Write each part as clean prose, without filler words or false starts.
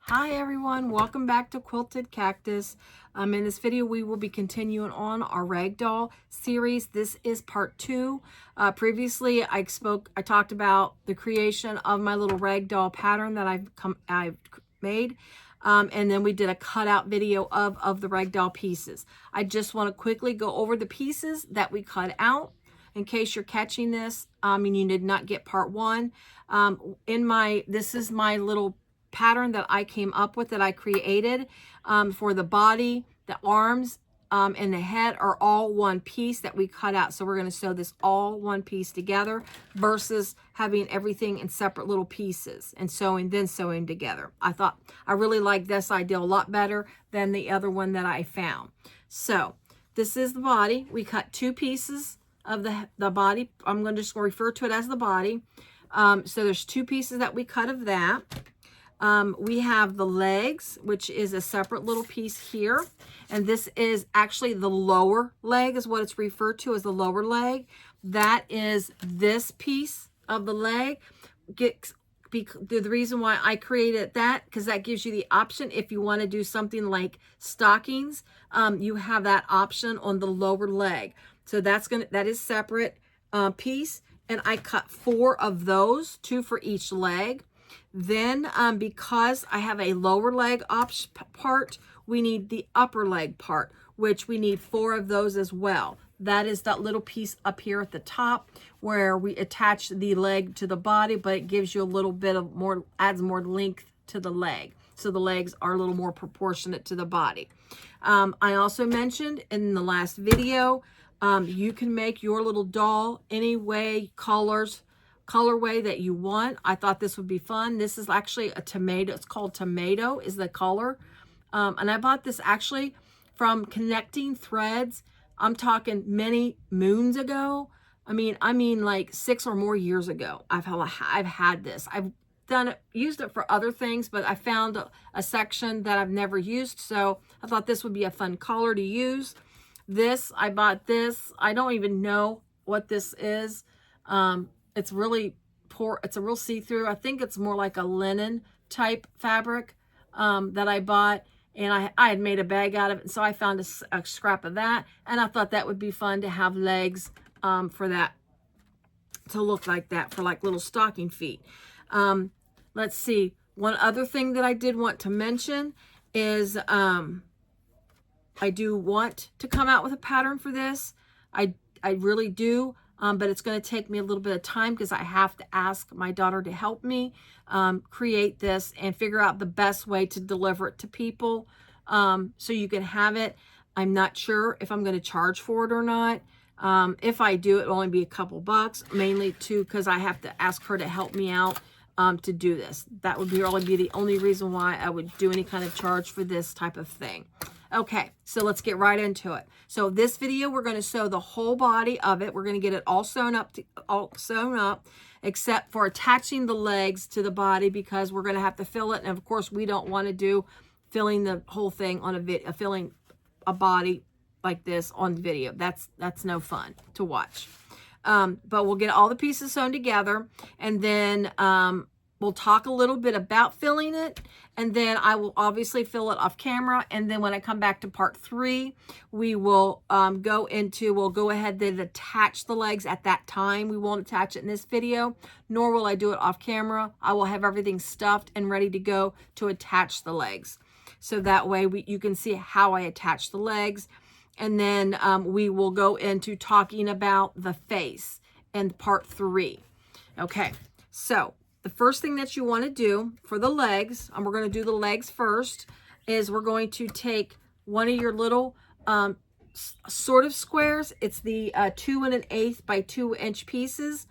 Hi everyone, welcome back to Quilted Cactus. In this video we will be continuing on our ragdoll series. This is part 2. Previously I talked about the creation of my little ragdoll pattern that I've made. And then we did a cutout video of the ragdoll pieces. I just want to quickly go over the pieces that we cut out in case you're catching this and you did not get part 1. This is my little pattern that I came up with, that I created for the body, the arms, and the head are all one piece that we cut out. So we're going to sew this all one piece together versus having everything in separate little pieces and then sewing together. I really like this idea a lot better than the other one that I found. So this is the body. We cut 2 pieces of the body. I'm going to just refer to it as the body. So there's 2 pieces that we cut of that. We have the legs, which is a separate little piece here. And this is actually the lower leg is what it's referred to as, the lower leg. That is this piece of the leg. The reason why I created that, because that gives you the option if you want to do something like stockings, you have that option on the lower leg. So that is separate piece. And I cut 4 of those, 2 for each leg. Then because I have a lower leg part, we need the upper leg part, which we need 4 of those as well. That is that little piece up here at the top where we attach the leg to the body, but it gives you a little bit of adds more length to the leg. So the legs are a little more proportionate to the body. I also mentioned in the last video, you can make your little doll any way, colorway that you want. I thought this would be fun. This is actually a tomato. It's called Tomato is the color. And I bought this actually from Connecting Threads. I'm talking many moons ago. I mean like 6 or more years ago. I've had this. I've used it for other things, but I found a section that I've never used. So I thought this would be a fun color to use. I bought this. I don't even know what this is. It's really poor. It's a real see-through. I think it's more like a linen type fabric that I bought. And I had made a bag out of it. So I found a scrap of that. And I thought that would be fun to have legs for that, to look like that, for like little stocking feet. Let's see. One other thing that I did want to mention is I do want to come out with a pattern for this. I really do. But it's going to take me a little bit of time because I have to ask my daughter to help me create this and figure out the best way to deliver it to people so you can have it. I'm not sure if I'm going to charge for it or not. If I do, it will only be a couple bucks, mainly too because I have to ask her to help me out to do this. That would really be the only reason why I would do any kind of charge for this type of thing. Okay, so let's get right into it. So this video, we're going to sew the whole body of it. We're going to get it all sewn up, except for attaching the legs to the body because we're going to have to fill it. And of course, we don't want to do filling the whole thing on filling a body like this on video. That's no fun to watch. But we'll get all the pieces sewn together, and then we'll talk a little bit about filling it, and then I will obviously fill it off camera. And then when I come back to part 3, we will we'll go ahead and attach the legs at that time. We won't attach it in this video, nor will I do it off camera. I will have everything stuffed and ready to go to attach the legs. So that way you can see how I attach the legs. And then we will go into talking about the face in part 3. Okay, so the first thing that you want to do for the legs, and we're going to do the legs first, is we're going to take one of your little sort of squares. It's the 2 1/8 by 2 inch pieces,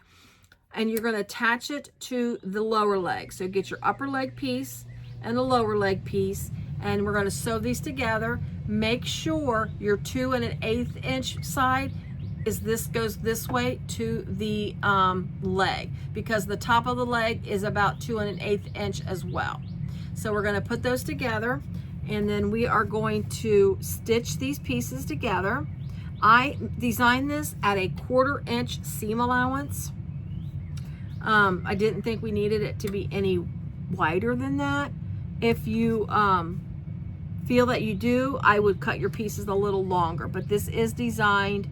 and you're going to attach it to the lower leg. So get your upper leg piece and the lower leg piece, and we're going to sew these together. Make sure your 2 1/8 inch side goes this way to the leg, because the top of the leg is about 2 1/8 inch as well. So we're going to put those together, and then we are going to stitch these pieces together. I designed this at a 1/4 inch seam allowance. I didn't think we needed it to be any wider than that. If you feel that you do, I would cut your pieces a little longer, but this is designed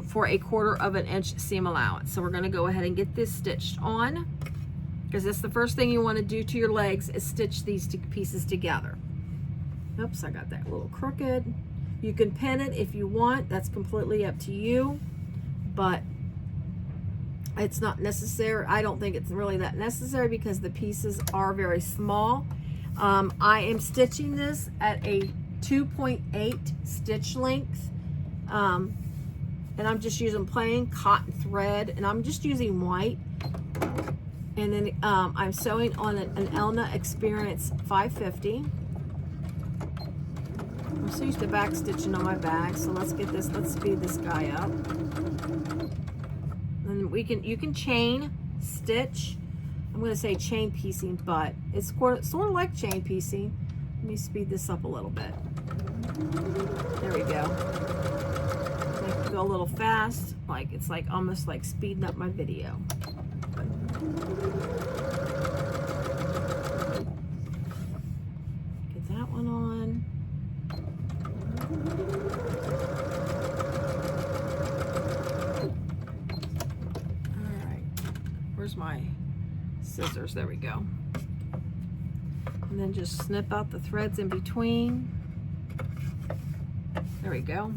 for a 1/4 inch seam allowance. So we're going to go ahead and get this stitched on, because that's the first thing you want to do to your legs, is stitch these two pieces together. Oops, I got that a little crooked. You can pin it if you want, that's completely up to you, but it's not necessary. I don't think it's really that necessary because the pieces are very small. I am stitching this at a 2.8 stitch length, and I'm just using plain cotton thread, and I'm just using white. And then I'm sewing on an Elna Experience 550. I'm so used to back stitching on my bag, so let's speed this guy up. And you can chain stitch. I'm going to say chain piecing, but it's sort of like chain piecing. Let me speed this up a little bit. There we go. I have to go a little fast, like it's like almost like speeding up my video. Get that one on. All right, where's my scissors? There we go. And then just snip out the threads in between. There we go.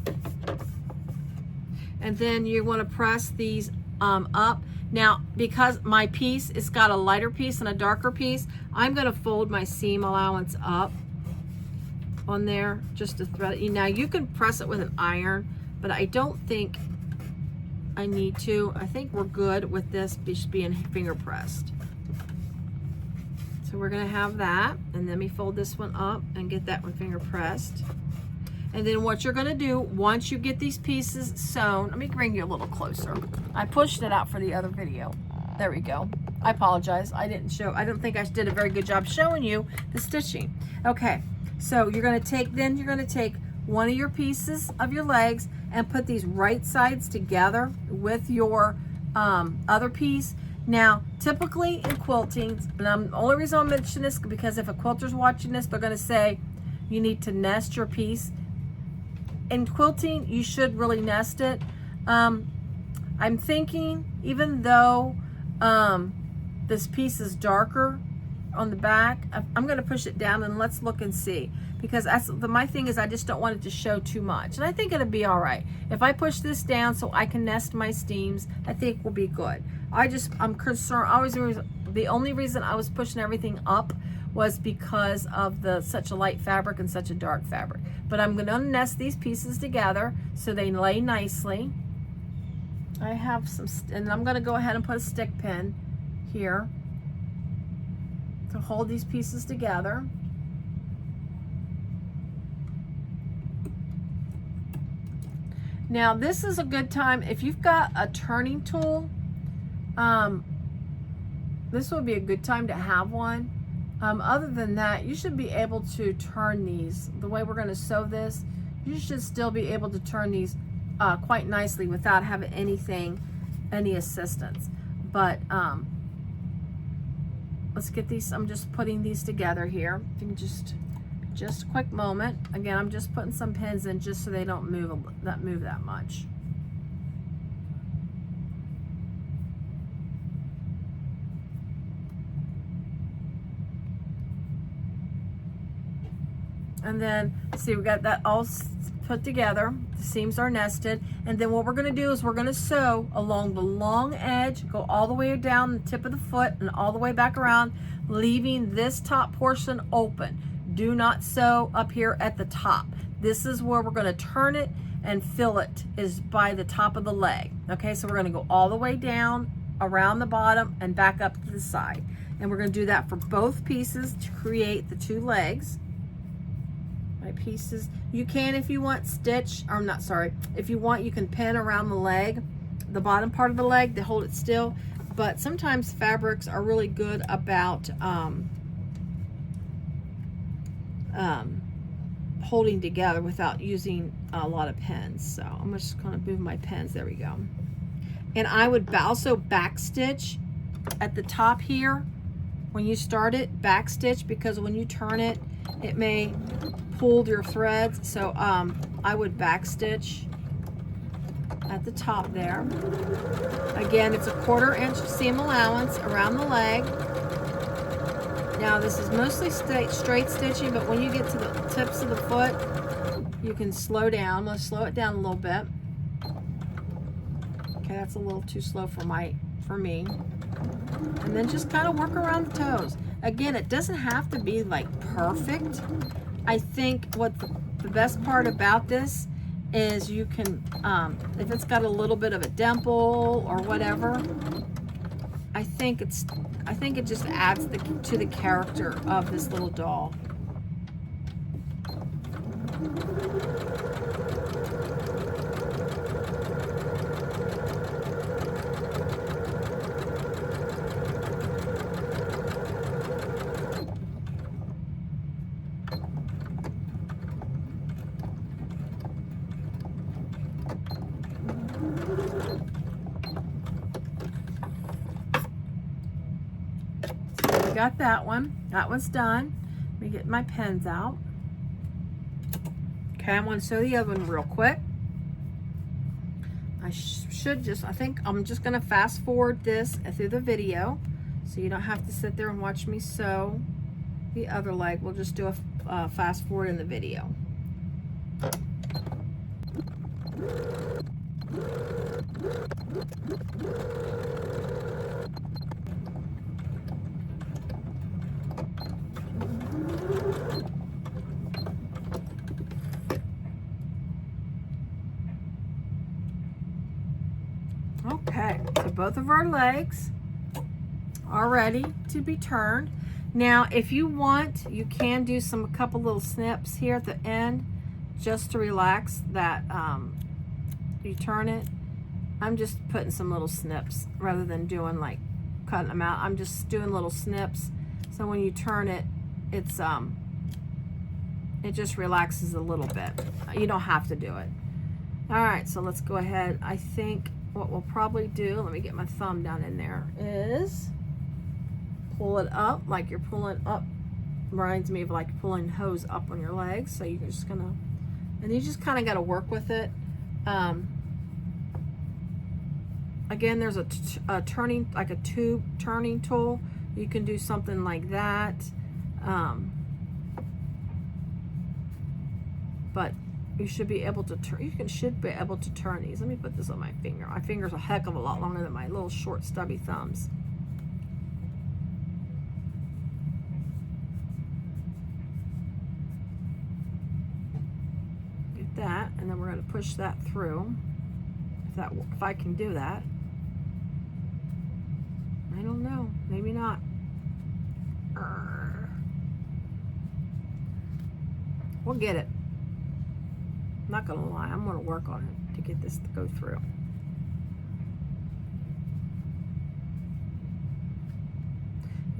And then you want to press these up. Now, because my piece, it's got a lighter piece and a darker piece, I'm going to fold my seam allowance up on there just to thread it. Now, you can press it with an iron, but I don't think I need to. I think we're good with this just being finger pressed. So we're going to have that, and then we fold this one up and get that one finger pressed. And then what you're going to do, once you get these pieces sewn, let me bring you a little closer. I pushed it out for the other video. There we go. I apologize. I don't think I did a very good job showing you the stitching. Okay, so you're going to take one of your pieces of your legs and put these right sides together with your other piece. Now, typically in quilting, and the only reason I'm mentioning this because if a quilter's watching this, they're going to say you need to nest your piece. In quilting, you should really nest it. I'm thinking, even though this piece is darker on the back, I'm going to push it down and let's look and see. Because my thing is I just don't want it to show too much. And I think it'll be all right. If I push this down so I can nest my steams, I think we'll be good. I'm concerned, the only reason I was pushing everything up was because of such a light fabric and such a dark fabric. But I'm going to nest these pieces together so they lay nicely. I have some, and I'm going to go ahead and put a stick pin here to hold these pieces together. Now this is a good time, if you've got a turning tool, this would be a good time to have one. Other than that, you should be able to turn these. The way we're going to sew this, you should still be able to turn these quite nicely without having any assistance. But let's get these. I'm just putting these together here. You can just a quick moment. Again, I'm just putting some pins in just so they don't move that much. And then, see, we got that all put together. The seams are nested. And then what we're going to do is we're going to sew along the long edge, go all the way down the tip of the foot and all the way back around, leaving this top portion open. Do not sew up here at the top. This is where we're going to turn it and fill it, is by the top of the leg. Okay, so we're going to go all the way down around the bottom and back up to the side. And we're going to do that for both pieces to create the two legs. My pieces, you can, if you want, stitch, or not, sorry, if you want, you can pin around the leg, the bottom part of the leg to hold it still. But sometimes fabrics are really good about holding together without using a lot of pins. So I'm just going to move my pins. There we go. And I would also back stitch at the top here when you start it, back stitch, because when you turn it, it may pull your threads. So I would back stitch at the top there. Again, it's a 1/4 inch seam allowance around the leg. Now this is mostly straight stitching, but when you get to the tips of the foot, you can slow down. I'm going to slow it down a little bit. Okay, that's a little too slow for me. And then just kind of work around the toes. Again, it doesn't have to be like perfect. I think what the best part about this is you can, if it's got a little bit of a dimple or whatever, I think it just adds to the character of this little doll. Got that one. That one's done. Let me get my pens out. Okay, I want to sew the other one real quick. I think I'm just going to fast forward this through the video so you don't have to sit there and watch me sew the other leg. We'll just do a fast forward in the video. Okay, so both of our legs are ready to be turned. Now, if you want, you can do a couple little snips here at the end just to relax that you turn it. I'm just putting some little snips rather than doing like cutting them out. I'm just doing little snips. So when you turn it, it just relaxes a little bit. You don't have to do it. All right, so let's go ahead. I think what we'll probably do, let me get my thumb down in there, is pull it up like you're pulling up. Reminds me of like pulling hose up on your legs. So you're just gonna, and you just kind of got to work with it. Again, there's a turning, like a tube turning tool. You can do something like that. But you should be able to turn, should be able to turn these. Let me put this on my finger. My finger's a heck of a lot longer than my little short stubby thumbs. Get that, and then we're going to push that through. If I can do that. I don't know, maybe not. We'll get it. I'm not gonna lie, I'm gonna work on it to get this to go through.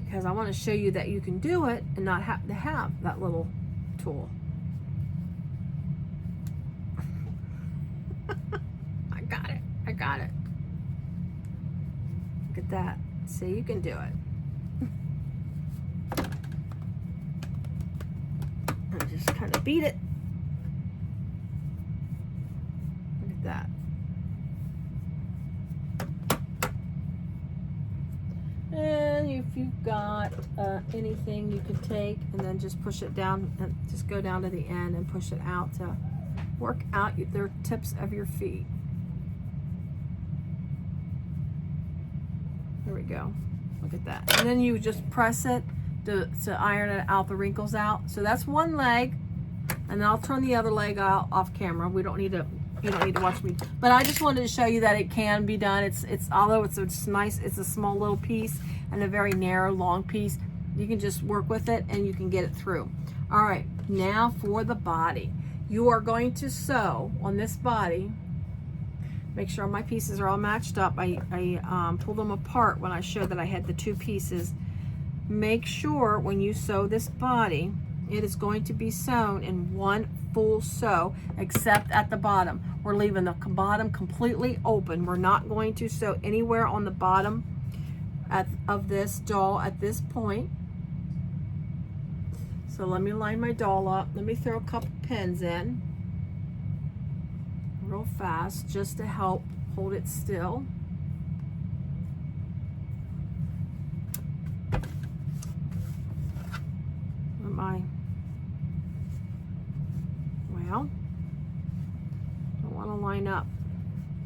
Because I want to show you that you can do it and not have to have that little tool. I got it. Look at that. See, you can do it. And just kind of beat it. Look at that. And if you've got anything, you can take and then just push it down and just go down to the end and push it out to work out the tips of your feet. There we go. Look at that. And then you just press it to iron it out, the wrinkles out. So that's one leg, and then I'll turn the other leg out off camera. You don't need to watch me, but I just wanted to show you that it can be done. It's although it's nice, it's a small little piece and a very narrow long piece. You can just work with it and you can get it through. All right, now for the body. You are going to sew on this body. Make sure my pieces are all matched up. I pulled them apart when I showed that I had the two pieces. Make sure when you sew this body, it is going to be sewn in one full sew, except at the bottom. We're leaving the bottom completely open. We're not going to sew anywhere on the bottom of this doll at this point. So let me line my doll up. Let me throw a couple pins in real fast just to help hold it still. Well, don't want to line up.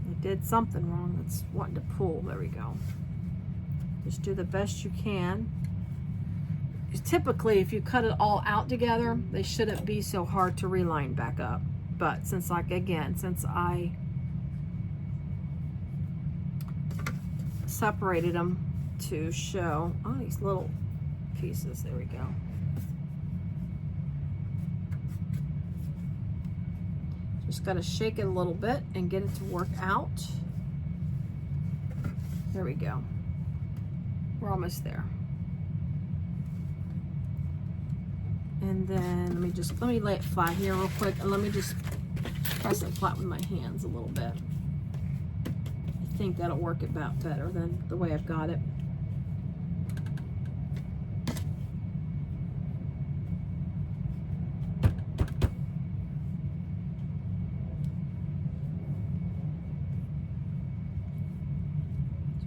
I did something wrong. It's wanting to pull. There we go. Just do the best you can. Typically, if you cut it all out together, they shouldn't be so hard to reline back up. But since, like, again, since I separated them to show, oh, these little pieces, there we go. Just got to shake it a little bit and get it to work out. There we go. We're almost there. And then let me lay it flat here real quick, and let me just press it flat with my hands a little bit. I think that'll work about better than the way I've got it.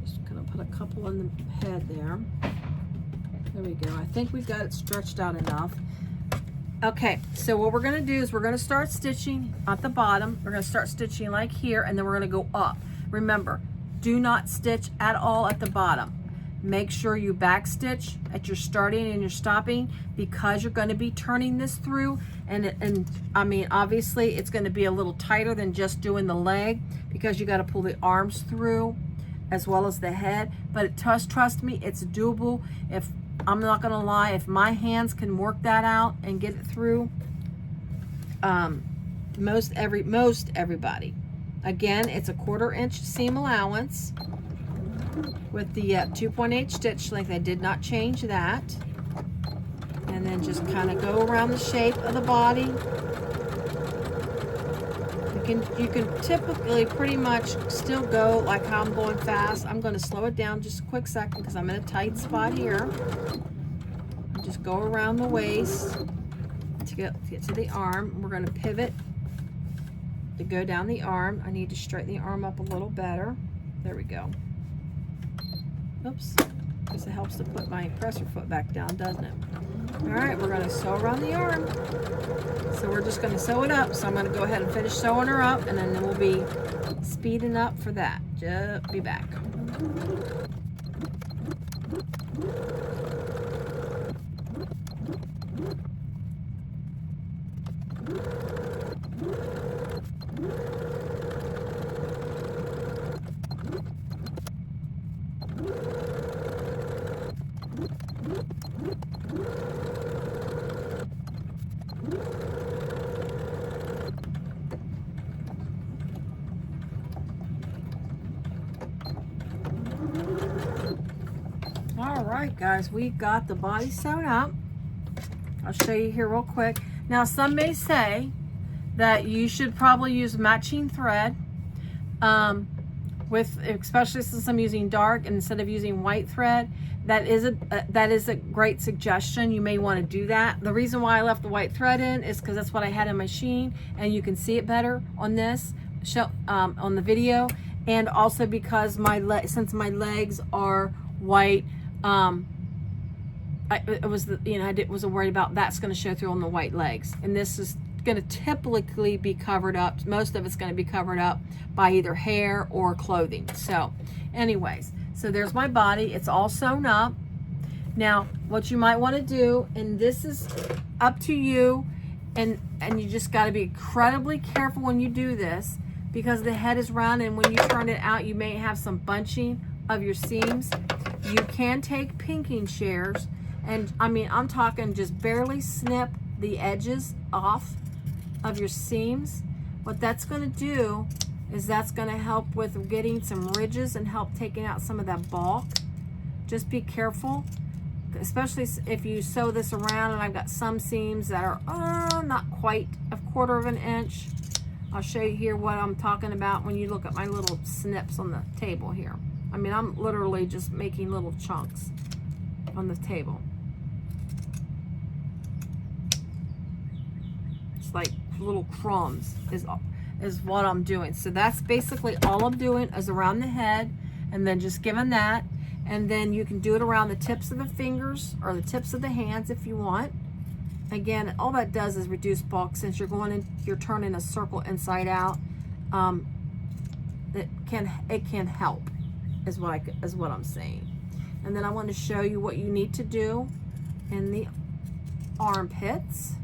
Just gonna put a couple in the head there. There we go. I think we've got it stretched out enough. Okay, so what we're gonna do is we're gonna start stitching at the bottom. We're gonna start stitching like here, and then we're gonna go up. Remember, do not stitch at all at the bottom. Make sure you back stitch at your starting and your stopping, because you're gonna be turning this through, and I mean, obviously it's gonna be a little tighter than just doing the leg, because you gotta pull the arms through as well as the head, but trust me, it's doable. If I'm not gonna lie, if my hands can work that out and get it through, most everybody. Again, it's a 1/4 inch seam allowance with the 2.8 stitch length. I did not change that. And then just kind of go around the shape of the body. You can typically pretty much still go like how I'm going fast. I'm going to slow it down just a quick second because I'm in a tight spot here. Just go around the waist to get to the arm. We're going to pivot to go down the arm. I need to straighten the arm up a little better. There we go. Oops. Because it helps to put my presser foot back down, doesn't it? All right, we're going to sew around the arm. So we're just going to sew it up. So I'm going to go ahead and finish sewing her up, and then we'll be speeding up for that. Just be back. Alright guys, we got the body sewn up. I'll show you here real quick. Now some may say that you should probably use matching thread, especially since I'm using dark instead of using white thread. That is a great suggestion. You may want to do that. The reason why I left the white thread in is because that's what I had in my machine, and you can see it better on this show, on the video, and also because since my legs are white, I was worried about that's going to show through on the white legs, and this is going to typically be covered up. Most of it's going to be covered up by either hair or clothing. So anyways, so there's my body. It's all sewn up. Now what you might want to do, and this is up to you, and you just got to be incredibly careful when you do this, because the head is round, and when you turn it out you may have some bunching of your seams. You can take pinking shears, and I mean, I'm talking just barely snip the edges off of your seams. What that's going to do is that's going to help with getting some ridges and help taking out some of that bulk. Just be careful, especially if you sew this around, and I've got some seams that are not quite a 1/4 inch. I'll show you here what I'm talking about when you look at my little snips on the table here. I mean, I'm literally just making little chunks on the table. It's like little crumbs is what I'm doing. So that's basically all I'm doing is around the head, and then just giving that. And then you can do it around the tips of the fingers or the tips of the hands if you want. Again, all that does is reduce bulk. Since you're turning a circle inside out, it can help, is what I'm saying. And then I want to show you what you need to do in the armpits.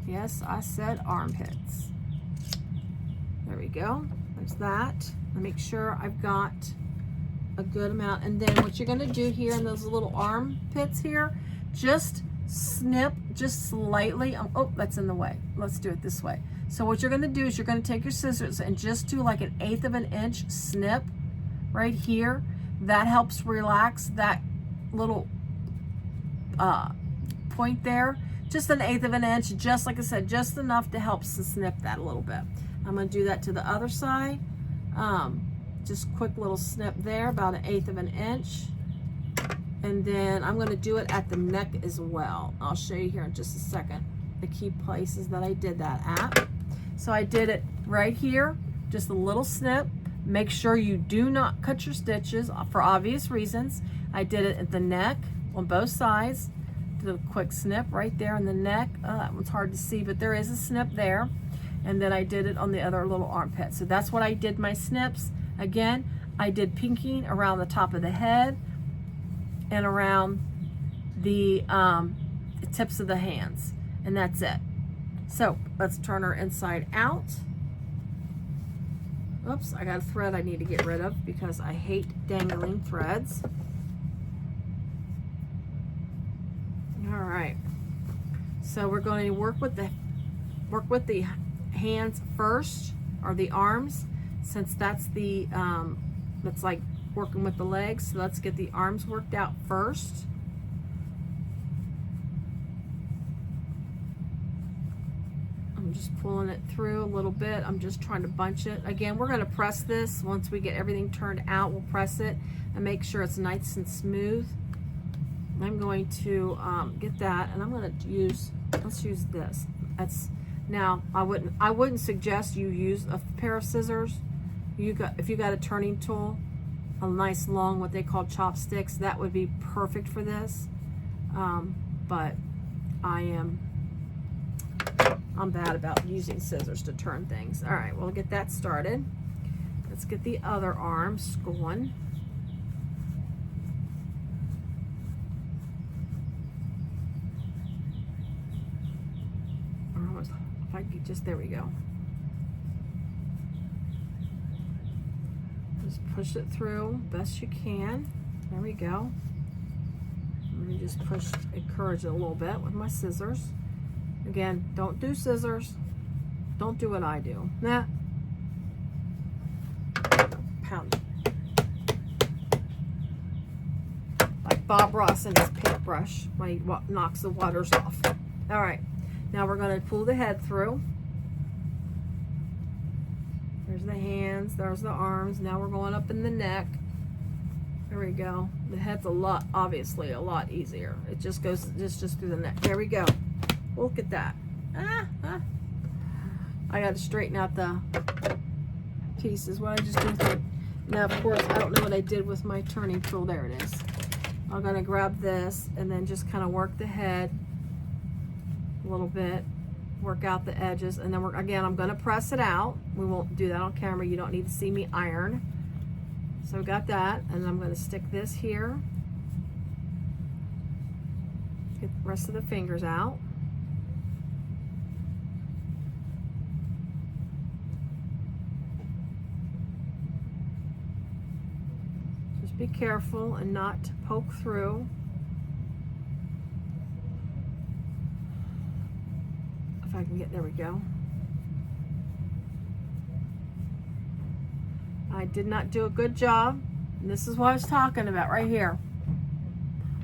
Yes, I said armpits. There we go. There's that. Make sure I've got a good amount. And then what you're going to do here in those little armpits here, just snip just slightly. Oh, that's in the way. Let's do it this way. So what you're going to do is you're going to take your scissors and just do like 1/8 of an inch snip right here. That helps relax that little point there. Just 1/8 of an inch, just like I said, just enough to help snip that a little bit. I'm going to do that to the other side. Just quick little snip there, about 1/8 of an inch. And then I'm going to do it at the neck as well. I'll show you here in just a second the key places that I did that at. So I did it right here, just a little snip. Make sure you do not cut your stitches for obvious reasons. I did it at the neck on both sides. Did a quick snip right there in the neck. That one's hard to see, but there is a snip there. And then I did it on the other little armpit. So that's what I did my snips. Again, I did pinking around the top of the head and around the tips of the hands. And that's it. So let's turn her inside out. Oops, I got a thread I need to get rid of because I hate dangling threads. All right. So we're going to work with the hands first, or the arms, since that's the that's like working with the legs. So let's get the arms worked out first. I'm just pulling it through a little bit. I'm just trying to bunch it. Again, we're going to press this. Once we get everything turned out, we'll press it and make sure it's nice and smooth. I'm going to get that, and I'm going to let's use this. Now I wouldn't suggest you use a pair of scissors. If you got a turning tool, a nice long, what they call chopsticks, that would be perfect for this. But I'm bad about using scissors to turn things. All right, we'll get that started. Let's get the other arms going. If I could just, there we go. Just push it through best you can. There we go. Let me just encourage it a little bit with my scissors. Again, don't do scissors. Don't do what I do. Nah. Pound it. Like Bob Ross and his paintbrush when he knocks the waters off. All right. Now we're going to pull the head through. There's the hands, there's the arms. Now we're going up in the neck. There we go. The head's obviously a lot easier. It just goes just through the neck. There we go. Look at that. I got to straighten out the pieces. What I just did. Now, of course, I don't know what I did with my turning tool. There it is. I'm going to grab this and then just kind of work the head a little bit, work out the edges, and then again, I'm going to press it out. We won't do that on camera. You don't need to see me iron. So we got that, and I'm going to stick this here. Get the rest of the fingers out. Just be careful and not poke through. If I can get, there we go. I did not do a good job. And this is what I was talking about right here.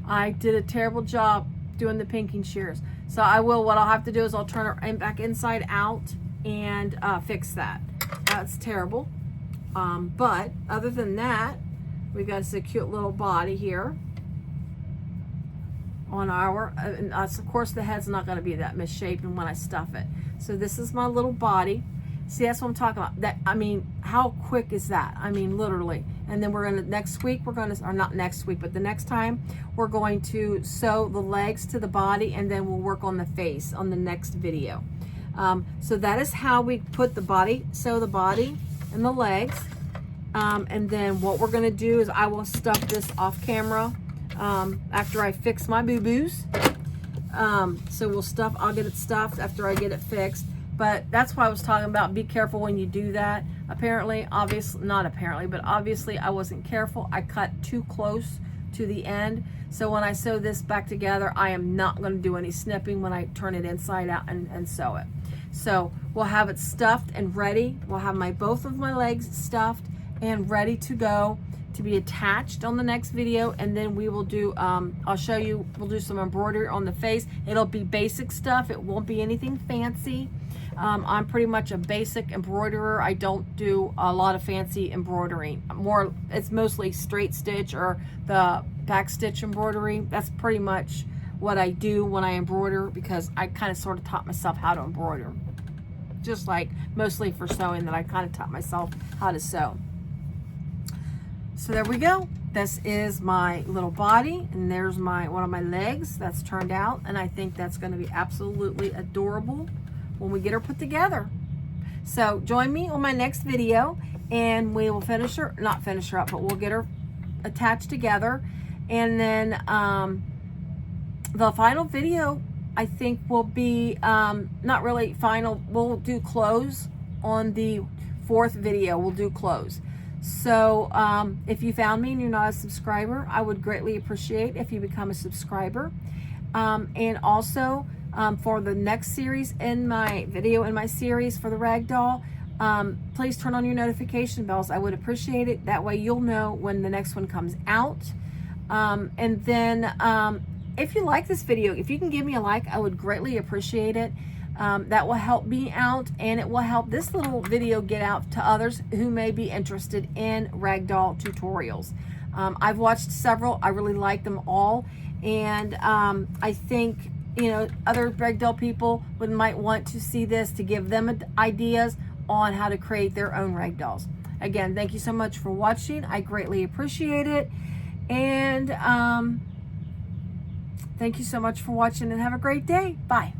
I did a terrible job doing the pinking shears. So what I'll have to do is I'll turn it back inside out and fix that. That's terrible. But other than that, We got us a cute little body here on our, and of course the head's not going to be that misshapen when I stuff it. So this is my little body. See, that's what I'm talking about. That, I mean, how quick is that? I mean, literally. And then we're gonna, next week we're gonna, or not next week, but the next time we're going to sew the legs to the body, and then we'll work on the face on the next video. So that is how we put the body, sew the body and the legs. And then what we're gonna do is I will stuff this off camera after I fix my boo-boos. So we'll stuff, I'll get it stuffed after I get it fixed. But that's why I was talking about, be careful when you do that. Apparently, obviously, not apparently, but obviously I wasn't careful. I cut too close to the end. So when I sew this back together, I am not gonna do any snipping when I turn it inside out and sew it. So we'll have it stuffed and ready. We'll have both of my legs stuffed and ready to go to be attached on the next video. And then we will do, I'll show you, we'll do some embroidery on the face. It'll be basic stuff. It won't be anything fancy. I'm pretty much a basic embroiderer. I don't do a lot of fancy embroidery. It's mostly straight stitch or the back stitch embroidery. That's pretty much what I do when I embroider, because I kind of sort of taught myself how to embroider. Just like mostly for sewing, that I kind of taught myself how to sew. So there we go. This is my little body, and there's one of my legs that's turned out, and I think that's going to be absolutely adorable when we get her put together. So join me on my next video, and we will finish her, not finish her up, but we'll get her attached together. And then the final video, I think, will be not really final. We'll do close on the 4th video. We'll do close. So if you found me and you're not a subscriber, I would greatly appreciate if you become a subscriber. And also for the next series in my series for the ragdoll, please turn on your notification bells. I would appreciate it. That way you'll know when the next one comes out. And then if you like this video, if you can give me a like, I would greatly appreciate it. That will help me out, and it will help this little video get out to others who may be interested in ragdoll tutorials. I've watched several. I really like them all, and I think, you know, other ragdoll people might want to see this to give them ideas on how to create their own ragdolls. Again, thank you so much for watching. I greatly appreciate it, and thank you so much for watching, and have a great day. Bye.